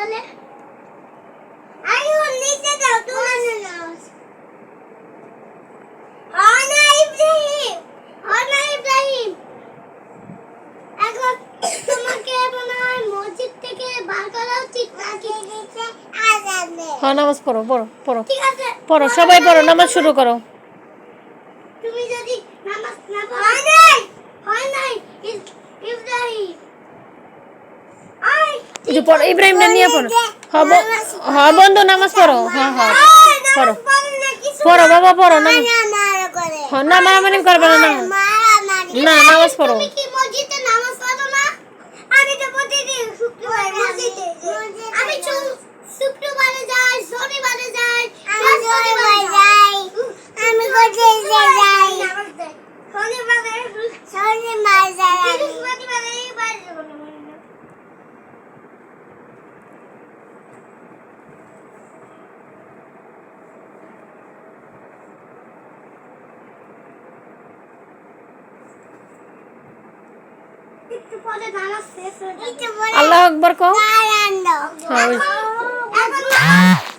তাহলে আইও নিচে দাও তুমি নামাজ আনা ইব্রাহিম এখন তোমাকে মনে হয় মসজিদ থেকে বার করা উচিত নাকি নিচে আজানে হ্যাঁ নামাজ পড়ো পড়ো পড়ো ঠিক আছে পড়ো সবাই পড়ো নামাজ শুরু করো তুমি যদি নামাজ না পড়ো হয় নাই ইব্রাহিম যে পড়ো ইব্রাহিমটা নিয়ে পড়ো হ্যাঁ বন্ধু নামাজ পড়ো হ্যাঁ হ্যাঁ পড়ো পড়ো বাবা পড়ো নামাজ হ্যাঁ না মারামারি করবে না না নামাজ পড়ো তুমি কি মসজিদে নামাজ পড়ো না আমি তো প্রতিদিন শুক্রবার মসজিদে আমি শুক্রবারে যাই শনিবারে যাই আমি শনিবারে যাই আমি কোথায় যাই শনিবারে যাই শনিবারে বাইরে যাব না আল্লাহু আকবার কও হ্যাঁ